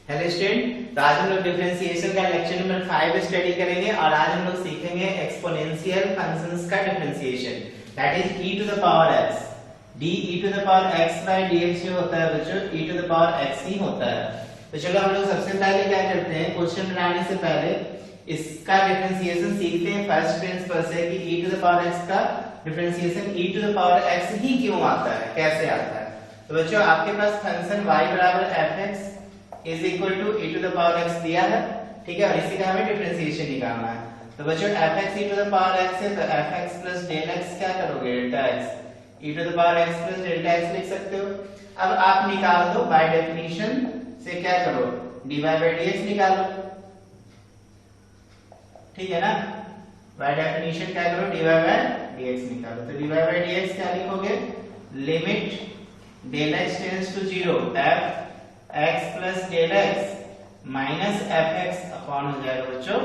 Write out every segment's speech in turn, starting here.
Hello student, तो आज हम लोग डिफरेंशिएशन का लेक्चर नंबर 5 स्टडी करेंगे और आज हम लोग सीखेंगे एक्सपोनेंशियल फंक्शंस का differentiation, that is e to the power x। d e to the power x by dx जो होता है बच्चों e to the power x ही होता है। तो चलो हम लोग सबसे पहले क्या करते हैं, क्वेश्चन बनाने से पहले इसका डिफरेंशिएशन सीखते हैं फर्स्ट प्रिंसिपल से कि e to the power x का differentiation e to the power x ही क्यों आता है, कैसे आता है। तो बच्चों आपके पास फंक्शन y बराबर fx is equal to e to the power x दिया है, ठीक है, और इसी का हमें डिफरेंशिएशन निकालना है। तो बच्चों fx e to the power x है तो fx प्लस डेल x क्या करोगे, delta x e to the power x plus delta x लिख सकते हो। अब आप निकाल दो बाय डेफिनेशन से, क्या करो dy बाय dx निकालो, ठीक है ना। बाय डेफिनेशन क्या करो dy बाय dx निकालो। तो dy बाय dx क्या लिखोगे, limit del x tends to 0 f x plus del x minus F X upon हो जाएगा बच्चों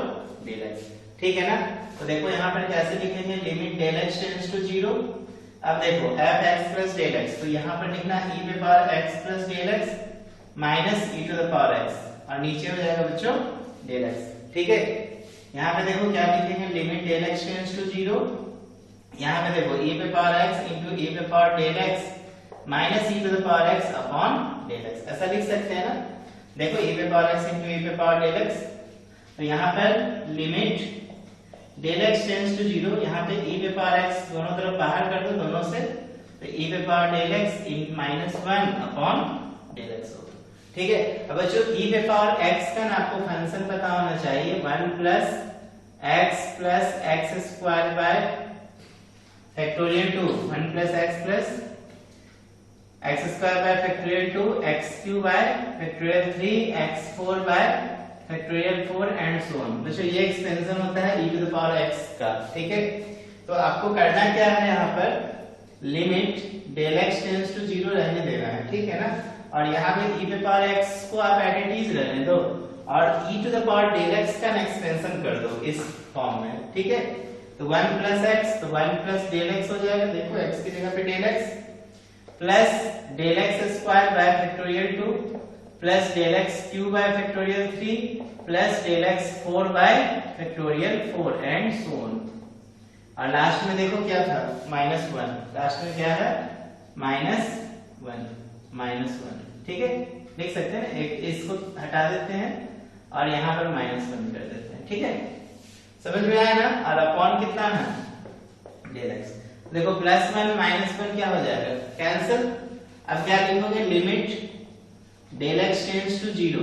डेल x, ठीक है ना। तो देखो यहाँ पर कैसे लिखेंगे, limit del x tends to 0। अब देखो F X plus del x, तो यहाँ पर लिखना e पे power x plus del x minus e to the power x और नीचे हो जाएगा बच्चों डेल x, ठीक है। यहाँ पे देखो क्या लिखेंगे, limit del x tends to 0, यहाँ पे देखो e पे पावर x इंटू e पे power del x minus e to the power x upon del x, ऐसा लिख सकते हैं ना। देखो e पे पावर x इंटू e पे पावर डेल x, तो यहाँ पर limit del x tends to 0, यहाँ पे e पे पावर x दोनों तरफ बाहर कर दो दोनों से, तो e पे पावर डेल x इन माइनस 1 अपॉन डेल x होगा, ठीक है। अब बच्चों e पे पावर x का ना आपको फंक्शन पता होना चाहिए, 1 plus x square by factorial 2, 1 plus x square by factorial 2, x cube by factorial 3, x 4 by factorial 4 and so on. बच्चों ये एक्सपेंशन होता है e to the power x का, ठीक है। तो आपको करना क्या है, यहाँ पर limit del x tends to 0 रहने देना है, ठीक है ना। और यहाँ पे e पे पावर x को आप एज इट इज रहने दो और e to the power del x का एक्सपेंशन कर दो इस फॉर्म में, ठीक है। तो 1 प्लस x, तो 1 प्लस डेल x हो जाएगा, देखो x की जगह पे del x plus del x square by factorial 2 plus del x cube by factorial 3 plus del x 4 by factorial 4 and so on. और लास्ट में देखो क्या था, -1, लास्ट में क्या है -1, ठीक है, लिख सकते हैं। एक इसको हटा देते हैं और यहाँ पर -1 कर देते हैं, ठीक है, समझ में आया ना। और अपॉन कितना है डेल x, देखो +1 -1 क्या हो जाएगा, कैंसिल। अब क्या लिखोगे, limit del x tends to 0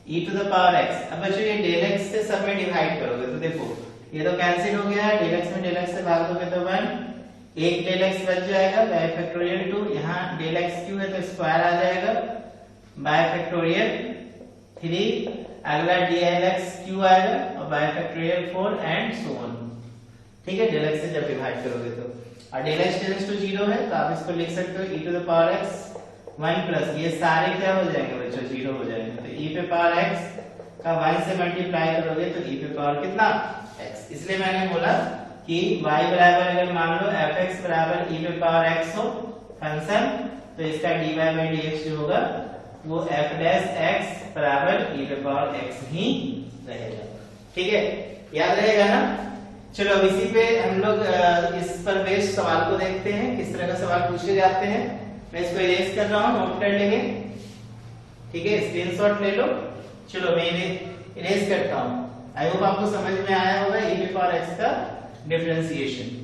e to the power x। अब बच्चों ये डेल x से सब में डिवाइड करोगे तो देखो ये तो कैंसिल हो गया है, डेल x में डेल x से भाग दोगे तो 1, एक डेल x बच जाएगा बाय फैक्टोरियल 2, यहाँ डेल x क्यूब है तो स्क्वायर आ जाएगा बाय फैक्टोरियल 3, अगला डेल x क्यूब आएगा और bye factorial 4 and so on, ठीक है। डेल x से जब डिवाइड करोगे तो, और डेल x टेंड्स टू 0 है तो आप इसको लिख सकते हो e to the power x 1 plus ये सारे क्या हो जाएंगे बच्चों, 0 हो जाएंगे। तो e पे पावर x का 1 से मल्टीप्लाई करोगे तो e पे पावर कितना x, इसलिए मैंने बोला कि y बराबर अगर मान लो fx बराबर e पे पावर x हो फंक्शन, तो इसका dy बाय dx जो होगा वो f डैश x बराबर e पे पावर x ही रहेगा, ठीक है, याद रहेगा ना। चलो अब इसी पे हम लोग इस पर बेस्ड सवाल को देखते हैं, किस तरह का सवाल पूछे जाते हैं। मैं इसको इरेज कर रहा हूँ, नोट कर लेंगे, ठीक है, स्क्रीनशॉट ले लो। चलो मैं इरेज करता हूँ। आई होप आपको समझ में आया होगा e टू पावर x का डिफरेंशिएशन।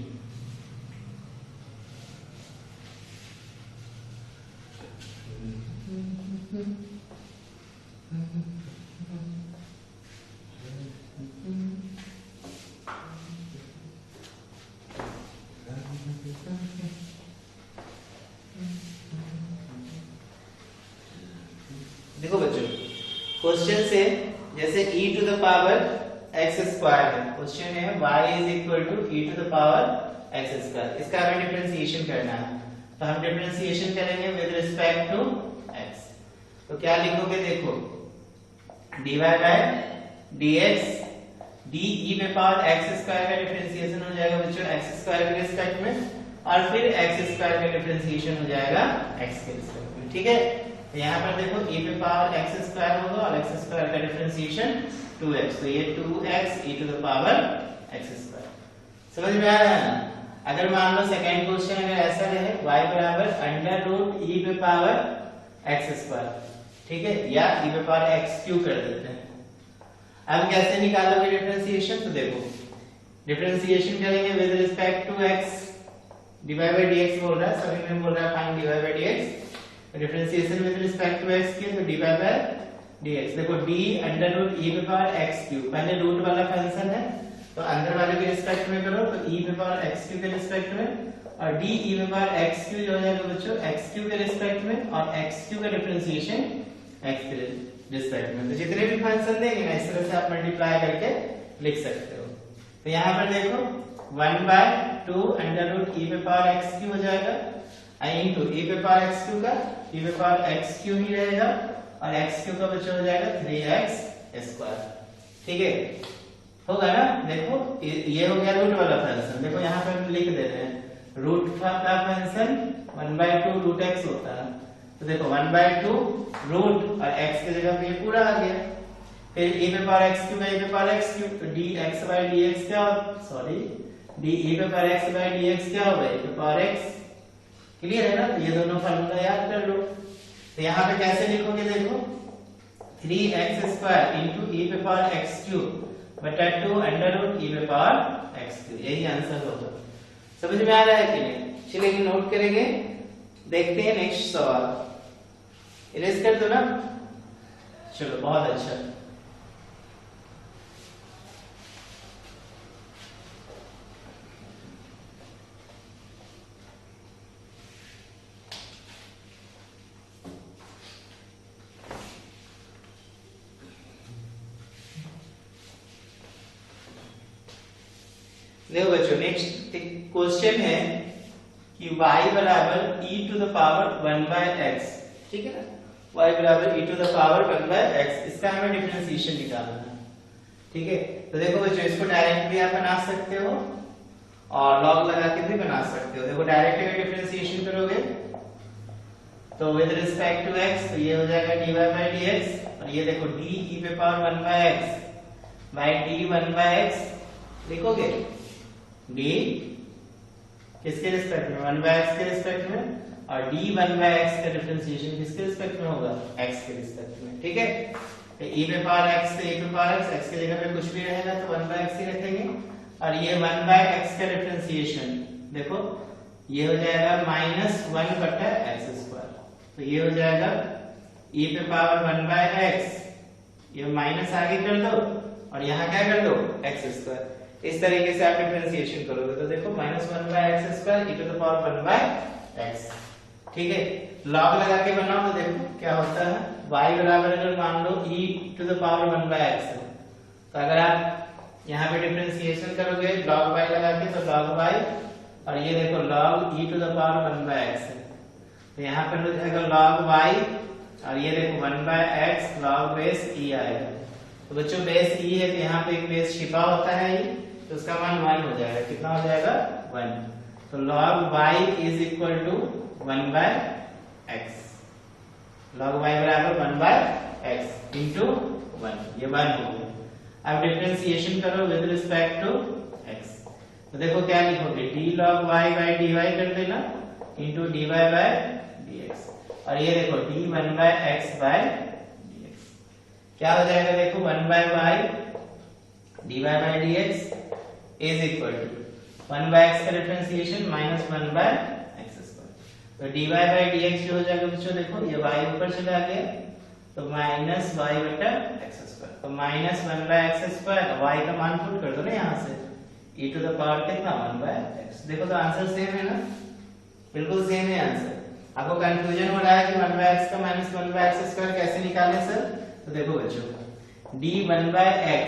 देखो बच्चों क्वेश्चन से, जैसे e to the power x square है, क्वेश्चन है y is equal to e to the power x square, इसका हमें डिफरेंशिएशन करना है। तो हम डिफरेंशिएशन करेंगे विद रिस्पेक्ट टू x। तो क्या लिखोगे, देखो dy by dx d e पे पावर x स्क्वायर का डिफरेंशिएशन हो जाएगा बच्चों x स्क्वायर के रिस्पेक्ट में, और फिर x स्क्वायर का डिफरेंशिएशन हो जाएगा x के रिस्पेक्ट में, ठीक है। तो यहाँ पर देखो e पे पावर x स्क्वायर होगा और x स्क्वायर का डिफरेंशिएशन 2x, तो ये 2x e to the power x square. समझ में आ रहा है ना? अगर मान लो सेकंड क्वेश्चन अगर ऐसा रहे y बराबर अंडर रूट e पे पावर x स्क्वायर, ठीक है, या e पे पावर x क्यूब कर देते हैं। अब कैसे निकालोगे डिफरेंशिएशन? तो देखो डिफरेंशिएशन करेंगे with respect to x, dy by dx बोल रहा है, सभी में बोल रहा है find dy by dx। Differentiation with respect to x के तो dy बाय dx। देखो d अंडर रूट e पे पावर x क्यूब, पहले रूट वाला फंक्शन है तो अंदर वाले के रिस्पेक्ट में करो तो e पे पावर x क्यूब के रिस्पेक्ट में, और d e पे पावर x क्यूब हो जाएगा बच्चों x क्यूब के रिस्पेक्ट में, और x क्यूब का डिफरेंशिएशन x के रिस्पेक्ट में। तो जितने भी फंक्शन देंगे ना इस तरह से आप मल्टीप्लाई करके लिख सकते हो। तो यहाँ पर देखो 1/2 अंडर रूट e पे पावर x क्यूब हो जाएगा, इनटू e पे पावर x क्यूब का e पे पावर x क्यूब ही रहेगा, और x क्यूब का बच्चा हो जाएगा 3x स्क्वायर। ठीक है, होगा ना? देखो ये हो गया रूट वाला फंक्शन। देखो यहाँ पर हम लिख दे रहे हैं रूट का फंक्शन 1/2 रूट x होता है, तो देखो 1/2 रूट और x की जगह पे ये पूरा आ गया। फिर e पे पावर x क्यूब e पे पावर x क्यूब, तो dx बाय dx क्या हो, सॉरी d e पे पावर x बाय dx क्या होगा, e पे पावर x। क्लियर है ना? तो ये दोनों फार्मूला याद कर लो। तो यहाँ पे कैसे लिखोगे? देखो 3x स्क्वायर इंटू e पे पावर x क्यूब बटा 2 अंडर रूट e पे पावर x क्यूब, यही आंसर होगा। समझ में आ रहा है कि नहीं? चलिए नोट करेंगे, देखते हैं नेक्स्ट सवाल। इरेज कर दो ना, चलो बहुत अच्छा। देखो बच्चों नेक्स्ट क्वेश्चन है कि y बराबर e to the power 1/x, ठीक है ना? y बराबर e to the power 1/x, इसका हमें डिफरेंशिएशन निकालना है। ठीक है, तो देखो बच्चों इसको डायरेक्ट भी आप बना सकते हो और लॉग लगा के भी बना सकते हो। देखो डायरेक्ट अगर डिफरेंशिएशन करोगे तो विद रिस्पेक्ट टू x तो ये हो जाएगा dy बाय dx, और ये देखो d e पे power 1/x by d 1/x लिखोगे। d किसके रिस्पेक्ट में, 1/x के रिस्पेक्ट में, और d 1/x का डिफरेंशिएशन किसके रिस्पेक्ट में होगा, x के रिस्पेक्ट में। ठीक है, तो e पे पावर x से e पे पावर x की जगह पे कुछ भी रहेगा तो 1/x ही रखेंगे, और ये 1/x का डिफरेंशिएशन देखो ये हो जाएगा -1 बटा x स्क्वायर, तो ये हो जाएगा e पे पावर 1/x, ये माइनस आगे कर दो और यहाँ क्या कर दो x स्क्वायर। इस तरीके से आप डिफरेंशिएशन करोगे तो देखो -1/x square e to the power 1/x। ठीक है, लॉग लगा के बनाओ तो देखो क्या होता है। y बराबर अगर मान लो e to the power 1/x है, तो अगर आप यहाँ पे डिफरेंशिएशन करोगे log y लगा के तो log y, और ये देखो log e to the power 1/x है, तो यहाँ पर हो जाएगा log y, और ये देखो 1/x log बेस e आएगा। तो बच्चों बेस e है तो यहाँ पे एक बेस छिपा होता है e, तो उसका मान 1 हो जाएगा। कितना हो जाएगा 1, तो log y is equal to 1/x, log y बराबर 1/x इंटू 1, ये 1 हो गया। अब डिफरेंशिएशन करो विद रिस्पेक्ट टू x, तो देखो क्या लिखोगे d log y by dy कर देना इंटू dy बाय dx, और ये देखो d 1/x बाय dx क्या हो जाएगा, देखो 1/y dy by dx is equal to 1/x का डिफरेंशिएशन -1/x स्क्वायर, तो dy बाय dx जो हो जाएगा बच्चों देखो ये y ऊपर चला गया तो -y बटा x स्क्वायर, तो -1/x स्क्वायर, y का मान पुट कर दो ना यहाँ से e टू द पावर कितना 1/x। देखो तो आंसर सेम है ना, बिल्कुल सेम है आंसर। आपको कंफ्यूजन हो रहा है कि 1/x का -1/x स्क्वायर कैसे निकालें सर, तो देखो बच्चों d 1/x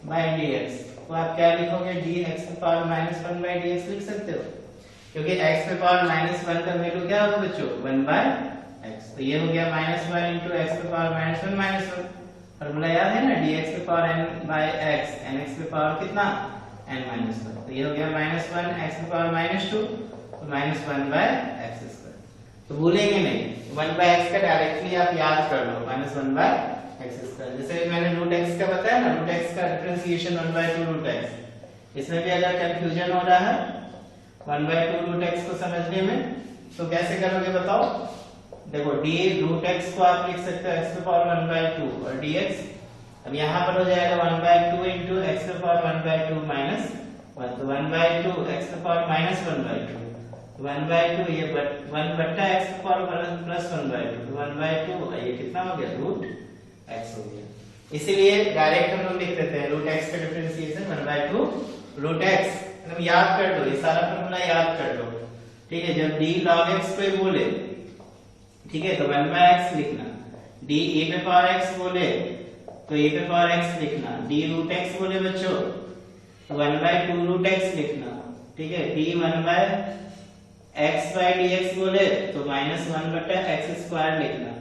बाय dx, तो आप क्या लिखोगे dx की पावर -1/dx लिख सकते हो, क्योंकि x पे पावर -1 का वैल्यू क्या होगा बच्चों 1/x, तो ये हो गया -1 into x पे पावर -1 -1, फार्मूला याद है ना dx पे पावर n/x, nx पे पावर कितना n-1, तो ये हो गया -1 x पे पावर -2 तो -1/x स्क्वायर। तो भूलेंगे नहीं, 1/x का डायरेक्टली आप याद कर लो, -1/x²। जैसे मैंने रूट x का बताया ना, रूट x का डिफरेंशिएशन 1/2 रूट x। इसमें भी अगर कंफ्यूजन हो रहा है 1/2 रूट x को समझने में, तो कैसे करोगे बताओ? देखो d रूट x को आप लिख सकते हो x⁴1/2 और dx, अब यहाँ पर हो जाएगा 1/2 into x⁴1/2 minus 1, तो 1/2 x⁴−1/2, 1/2 ये 1 बट्टा x प्लस 1/2, तो 1/2 ये कितना हो गया? रूट x हो गया। इसीलिए डायरेक्ट हम लोग लिख देते हैं रूट x का डिफरेंशिएशन 1/2 रूट x। तुम याद कर लो, ये सारा फॉर्मूला याद कर लो, ठीक है? जब d log x पे बोले, ठीक है, तो 1/x लिखना, d e⁴x बोले तो e⁴x लिखना, d रूट x बोले बच्चों तो 1/2 रूट x लिखना, ठीक है? d 1/x/dx बोले तो -1 बटा x² लिखना,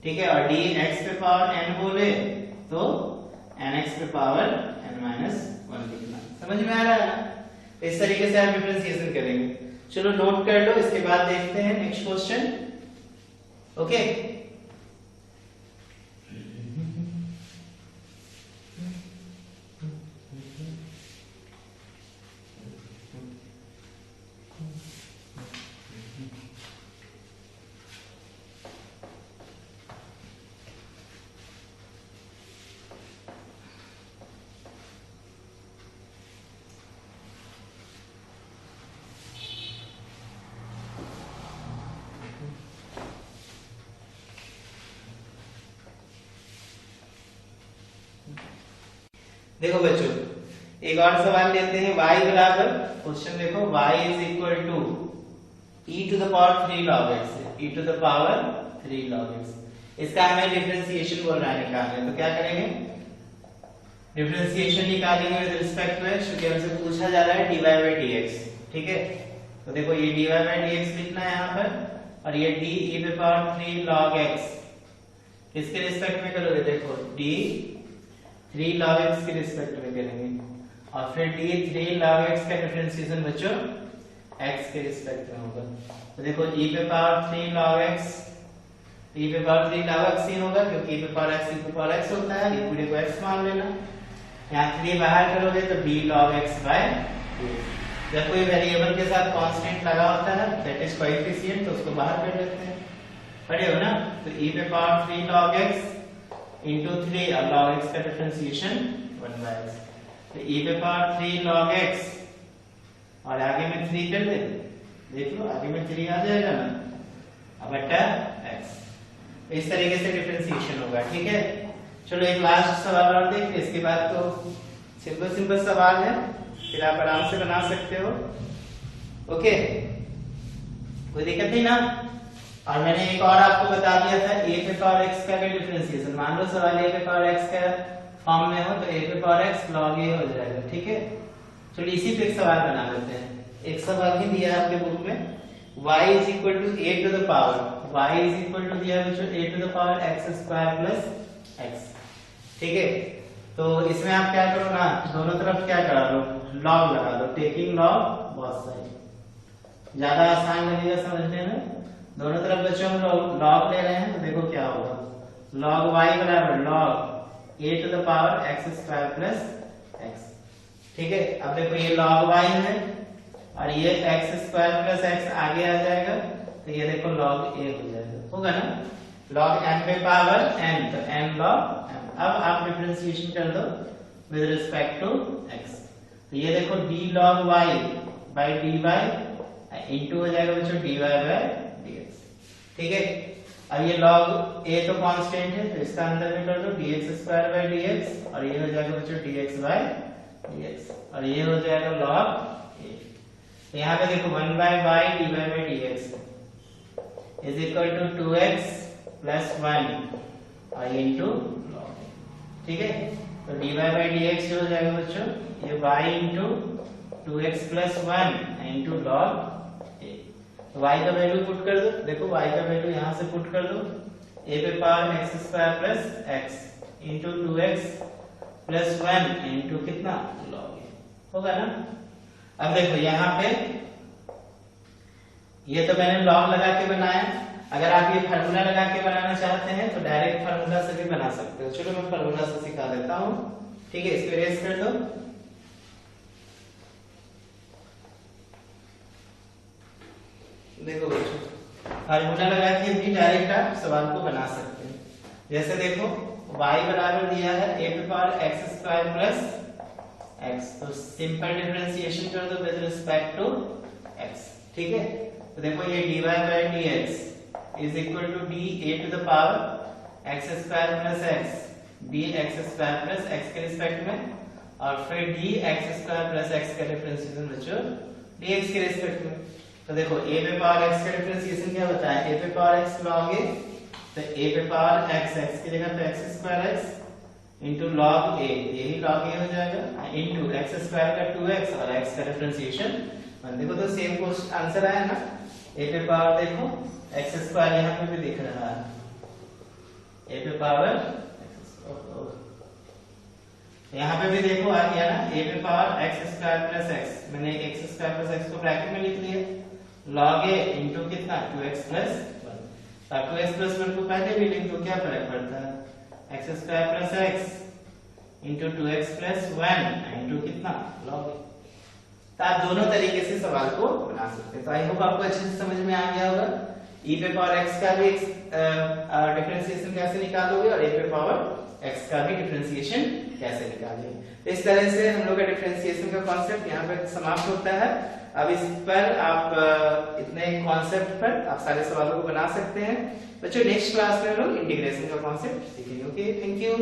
ठीक है? और d x⁴n बोले तो nx⁴n−1 लिखना। समझ में आ रहा है ना? इस तरीके से आप डिफरेंशिएशन करेंगे। चलो नोट कर लो, इसके बाद देखते हैं नेक्स्ट क्वेश्चन। ओके, देखो बच्चों एक और सवाल लेते हैं। y बराबर, क्वेश्चन देखो, y is equal to e⁻³ log x, e⁻³ log x। इसका हमें डिफरेंशिएशन बोल रहा है निकालने, तो क्या करेंगे? डिफरेंशिएशन निकालेंगे विद रिस्पेक्ट टू x, क्योंकि हमसे पूछा जा रहा है dy/dx, ठीक है? तो देखो ये dy/dx लिखना है यहाँ पर, और ये d e⁻³ log x किसके रिस्पेक्ट में करोगे? देखो d3 log x के रिस्पेक्ट में करेंगे, और फिर d3 log x का डिफरेंशिएशन बच्चों x के रिस्पेक्ट में होगा। तो देखो e⁻³ log x, e⁻³ log x ही होगा, क्योंकि e⁻x होता है, ये पूरे को x मान लेना। यहाँ 3 बाहर करोगे तो d log x/2। जब कोई वेरिएबल के साथ कांस्टेंट लगा होता है, दैट इज कोएफिशिएंट, तो उसको बाहर कर लेते हैं, पढ़े हो ना? तो e⁻³ log x into 3, और log x का डिफरेंशिएशन 1/x, तो e⁻³ log x, और आगे में 3 कर दे, देख लो आगे में 3 आ जाएगा ना, अब बटा x। इस तरीके से डिफरेंशिएशन होगा, ठीक है? चलो एक लास्ट सवाल और देख, इसके बाद तो सिंपल सवाल है, फिर आप आराम से बना सकते हो। ओके, कोई दिक्कत नहीं ना? और मैंने एक और आपको बता दिया था a⁻x का भी डिफरेंशिएशन। मान लो सवाल a⁻x का फॉर्म में हो तो a⁻x log a हो जाएगा, ठीक है? चलिए इसी पे एक सवाल बना लेते हैं। एक सवाल ही दिया है आपके बुक में, y is equal to a to the power, y is equal to दिया बच्चों a to the power x² plus x, ठीक है? तो इसमें आप क्या करो ना, दोनों तरफ क्या करा लो? log लगा दो, टेकिंग log बोथ साइड, ज्यादा आसान लगेगा समझने में। दोनों तरफ बच्चों हम log ले रहे हैं, तो देखो क्या होगा, log y बराबर log a to the power x² plus x, ठीक है? अब देखो ये log y है, और ये x² plus x आगे आ जाएगा, तो ये देखो log a हो जाएगा, होगा ना? log m पे पावर n, तो n log m। अब आप डिफरेंशिएशन कर दो विद रिस्पेक्ट टू x, तो ये देखो d log y by dy into हो जाएगा बच्चों dy/dx, ठीक है? अब ये log a तो कांस्टेंट है, तो इसका अंदर में कर दो dx²/dx, और ये हो जाएगा बच्चों dx/dx, और ये हो जाएगा log a। तो यहाँ पे देखो 1/y dy/dx is equal to 2x plus 1 और इनटू log a, ठीक है? तो dy/dx हो जाएगा बच्चों ये y into 2x plus 1 into log a। तो y का वैल्यू पुट कर दो, देखो y का वैल्यू यहाँ से पुट कर दो, a पे power x² plus x into 2x plus 1 into कितना log a, होगा ना? अब देखो यहाँ पे ये तो मैंने log लगा के बनाया, अगर आप ये फार्मूला लगा के बनाना चाहते हैं तो डायरेक्ट फार्मूला से भी बना सकते हो। चलो मैं फार्मूला से सिखा देता हूँ, ठीक है। इसको इरेज कर दो। देखो बच्चों, फार्मूला लगा के भी डायरेक्ट आप सवाल को बना सकते हैं। जैसे देखो y बराबर दिया है a पे power x square plus x, तो सिंपल डिफरेंशिएशन कर दो विद रिस्पेक्ट टू x, ठीक है। तो देखो ये dy by dx is equal to d a to the power x square plus x dx square plus x के रिस्पेक्ट में, और फिर dx स्क्वायर प्लस x का डिफरेंशिएशन बच्चों dx के रिस्पेक्ट में। तो देखो a पे पावर x का डिफरेंशिएशन क्या होता है, a पे पावर x log a, तो a पे पावर x की जगह पे x square x into log a, यही log a हो जाएगा, इंटू x स्क्वायर का 2x और x का डिफरेंशिएशन। देखो तो सेम क्वेश्चन आंसर आया ना। a पे पावर देखो x स्क्वायर यहाँ पे भी दिख रहा है, a पे पावर यहाँ पे भी देखो आ गया ना, a पे power x square plus x, मैंने x स्क्वायर प्लस x को ब्रैकेट में लिख लिया, log a इंटू कितना 2x प्लस 1। अब 2x प्लस 1 को पहले भी लिख दो, क्या फर्क पड़ता है, x square plus x into 2x plus 1 into कितना log a। तो आप दोनों तरीके से सवाल को बना सकते हैं। तो आई होप आपको अच्छे से समझ में आ गया होगा। e पे पावर x का भी डिफरेंशिएशन कैसे निकालोगे और a पे पावर x का भी डिफरेंशिएशन कैसे निकालेंगे। तो इस तरह से हम लोग का डिफरेंशिएशन का कॉन्सेप्ट यहाँ पर समाप्त होता है। अब इस पर आप इतने कॉन्सेप्ट पर आप सारे सवालों को बना सकते हैं। बच्चों नेक्स्ट क्लास में हम लोग इंटीग्रेशन का कॉन्सेप्ट सीखेंगे। Okay, thank you.